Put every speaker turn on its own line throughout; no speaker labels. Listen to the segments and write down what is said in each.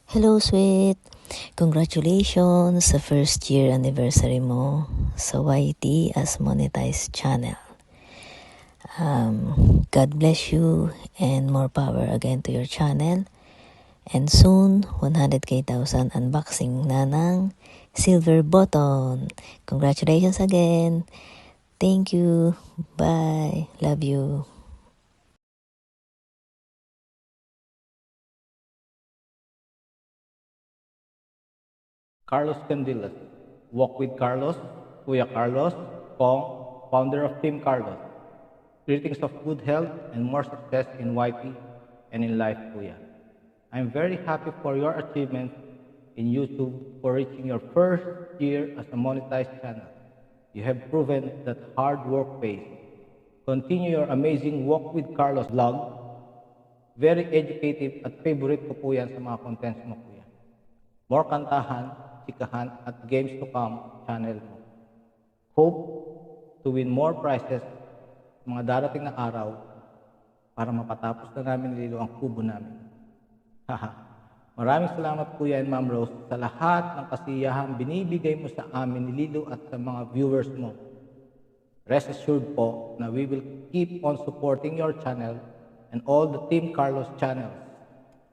Hello, sweet! Congratulations sa first year anniversary mo sa YT as monetized channel. God bless you and more power again to your channel. And soon, 100,000 unboxing na ng silver button. Congratulations again. Thank you. Bye. Love you.
Carlos Candilas. Walk with Carlos, Kuya Carlos, Kong, founder of Team Carlos. Greetings of good health and more success in YT and in life, Kuya. I'm very happy for your achievements in YouTube for reaching your first year as a monetized channel. You have proven that hard work pays. Continue your amazing Walk with Carlos vlog. Very educative at favorite ko po yan sa mga contents mo, Kuya. More kantahan, chikahan, at games to come channel mo. Hope to win more prizes sa mga darating na araw para mapatapos na namin nililo ang kubo namin. Haha. Maraming salamat Kuya and Ma'am Rose sa lahat ng kasiyahan binibigay mo sa amin ni Lilo at sa mga viewers mo. Rest assured po na we will keep on supporting your channel and all the Team Carlos channels.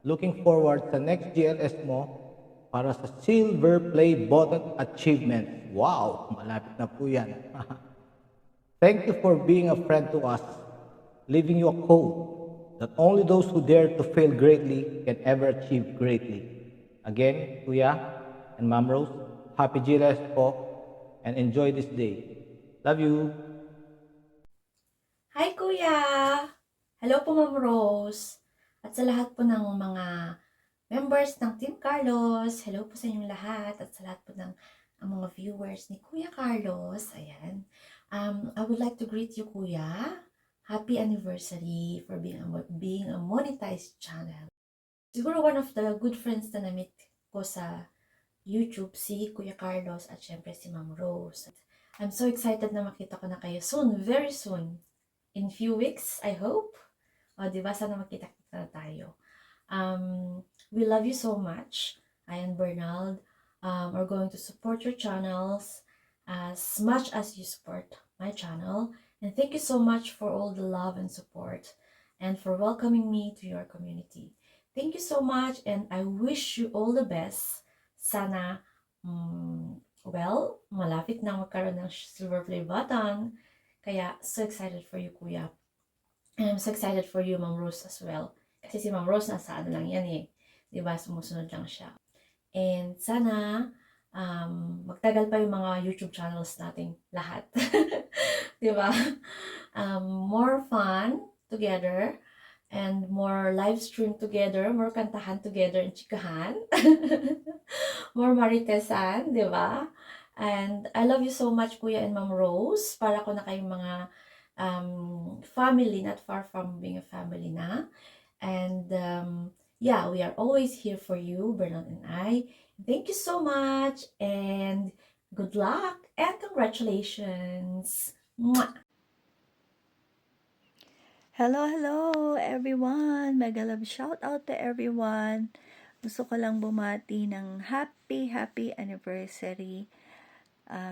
Looking forward sa next GLS mo para sa Silver Play Button Achievement. Wow! Malapit na po yan. Thank you for being a friend to us, leaving you a quote that only those who dare to fail greatly can ever achieve greatly. Again, Kuya and Ma'am Rose, happy GLS po and enjoy this day. Love you!
Hi Kuya! Hello po Ma'am Rose! At sa lahat po ng mga members ng Team Carlos, hello po sa inyong lahat at sa lahat po ng mga viewers ni Kuya Carlos. Ayan. I would like to greet you Kuya. Happy anniversary for being a monetized channel. Siguro one of the good friends na na-meet ko sa YouTube si Kuya Carlos at syempre si Ma'am Rose. I'm so excited na makita ko na kayo soon, very soon. In few weeks, I hope. O, diba? Sana makita-kita na tayo. We love you so much. I and Bernald are going to support your channels as much as you support my channel. And thank you so much for all the love and support and for welcoming me to your community. Thank you so much and I wish you all the best. Sana, well, malapit na magkaroon ng silver play button. Kaya, so excited for you, Kuya. And I'm so excited for you, Ma'am Rose, as well. Kasi si Ma'am Rose, nasa ano lang yan eh. Diba? Sumusunod lang siya. And sana, magtagal pa yung mga YouTube channels nating lahat. Diba? More fun together. And more live stream together. More kantahan together and chikahan. More maritesan, diba? And I love you so much, Kuya and Ma'am Rose. Para ko na kayong mga family, not far from being a family na. And yeah, we are always here for you, Bernard and I. Thank you so much and good luck and congratulations. Mwah!
Hello everyone! Mega love shout out to everyone! Gusto ko lang bumati ng happy anniversary.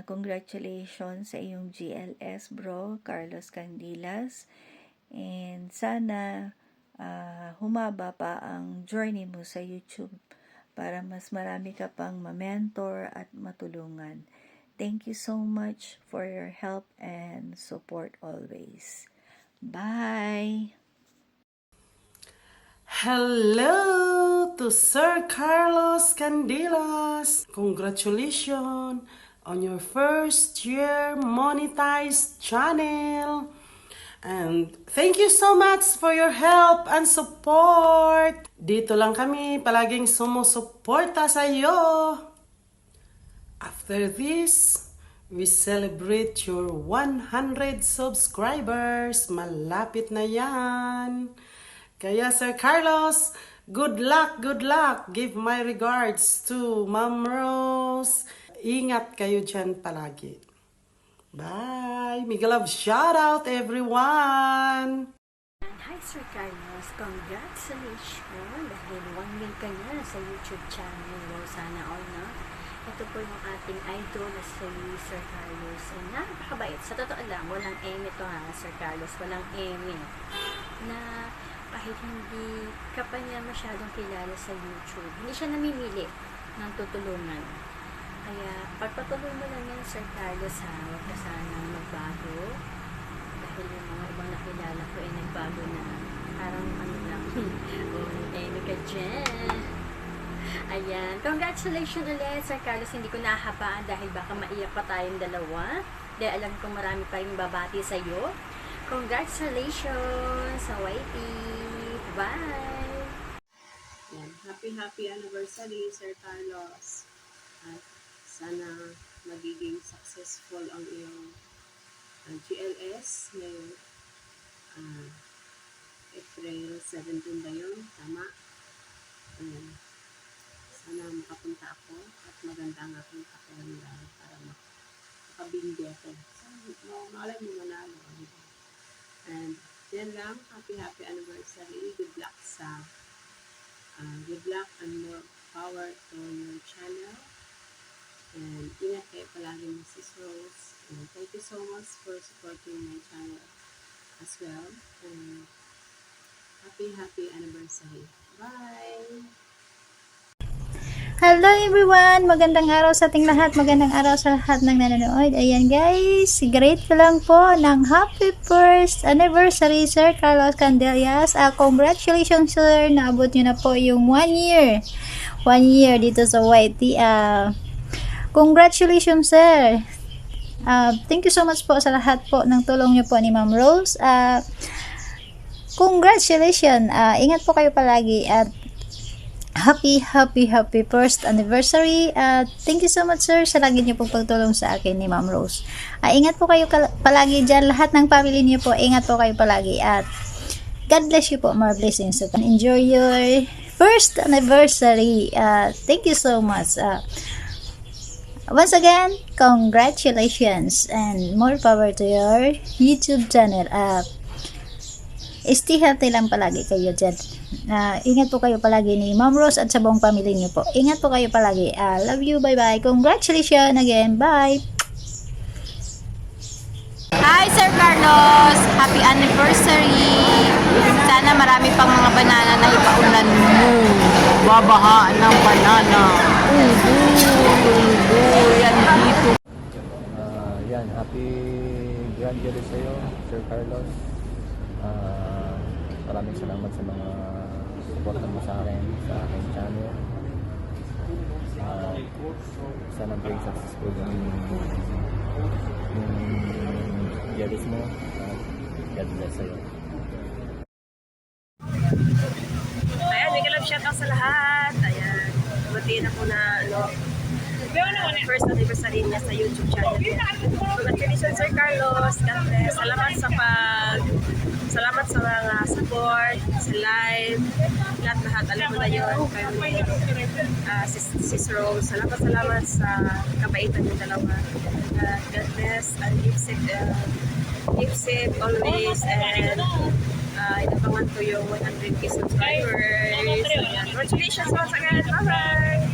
Congratulations sa iyong GLS bro, Carlos Candilas. And sana humaba pa ang journey mo sa YouTube para mas marami ka pang ma-mentor at matulungan. Thank you so much for your help and support always. Bye!
Hello to Sir Carlos Candilas. Congratulations on your first year monetized channel. And thank you so much for your help and support. Dito lang kami palaging sumusuporta sa iyo. After this, we celebrate your 100 subscribers. Malapit na yan. Kaya Sir Carlos, good luck, good luck. Give my regards to Ma'am Rose. Ingat kayo dyan palagi. Bye. Mega love shout out everyone.
Hi Sir Carlos, congratulations dahil 1 million ka na sa YouTube channel. Wow, sana all na. Ito po yung ating idol na si Sir Carlos. Ay napakabait. Sa totoo lang, walang eme to ha, Sir Carlos. Walang eme. Na kahit hindi ka pa niya masyadong kilala sa YouTube, hindi siya namimili ng tutulungan. Kaya pagpatuloy mo lang yan, Sir Carlos ha, huwag ka sanang magbago. Dahil yung mga ibang nakilala ko ay nagbago na parang ano lang, eme ka dyan. Ayan. Congratulations ulit, Sir Carlos. Hindi ko nahabaan dahil baka maiyak pa tayong dalawa. Dahil alam ko marami pa rin babati sa'yo. Congratulations sa YT. Bye!
Yan. Happy anniversary, Sir Carlos. At sana magiging successful ang iyong GLS ngayong April 17 ba yun? Tama? Ayan. Sana makapunta ako at maganda ang aking pakiramdam para makabindi ako. So, malay mo manalo. Diba? And yan lang, happy anniversary. Good luck and more power to your channel. And ingat kayo palagi, Mrs. Rose. And thank you so much for supporting my channel as well. And happy anniversary. Bye!
Hello everyone! Magandang araw sa ating lahat. Magandang araw sa lahat ng nanonood. Ayan guys, great ko lang po ng happy first anniversary Sir Carlos Candellas. Congratulations sir, naabot nyo na po yung 1 year. 1 year dito sa YT. Congratulations sir. Thank you so much po sa lahat po ng tulong nyo po ni Ma'am Rose. Congratulations. Ingat po kayo palagi at happy first anniversary. Thank you so much sir sa lagi niyo pong pagtulong sa akin ni Ma'am Rose. Ingat po kayo palagi dyan, lahat ng family niyo po, ingat po kayo palagi at God bless you po, more blessings. Enjoy your first anniversary. Thank you so much. Once again, congratulations and more power to your YouTube channel. Stay healthy lang palagi kayo dyan. Ingat po kayo palagi ni Ma'am Rose at sa buong family niyo po. Ingat po kayo palagi. Love you. Bye-bye. Congratulations again. Bye.
Hi Sir Carlos! Happy anniversary! Sana marami pang mga banana na ipaulan mo. Babahaan ng banana. Yan dito.
Yan, happy Grand Jury sa'yo, Sir Carlos. Maraming salamat sa mga support mo sa akin, sa aking channel. Sana maging successful yung juries mo. God bless sa'yo.
Ayan, may kalab shoutout sa lahat. Ayan, matiin ako na first anniversary niya sa YouTube channel. Congratulations Sir Carlos. God bless. Salamat sa mga support, sa live, lahat. Alam mo na yun. Sis Rose. Salamat sa kabaitan ng dalawa. God bless and keep safe always. And inabangan ko yung 100k subscribers. Congratulations once again. Bye-bye!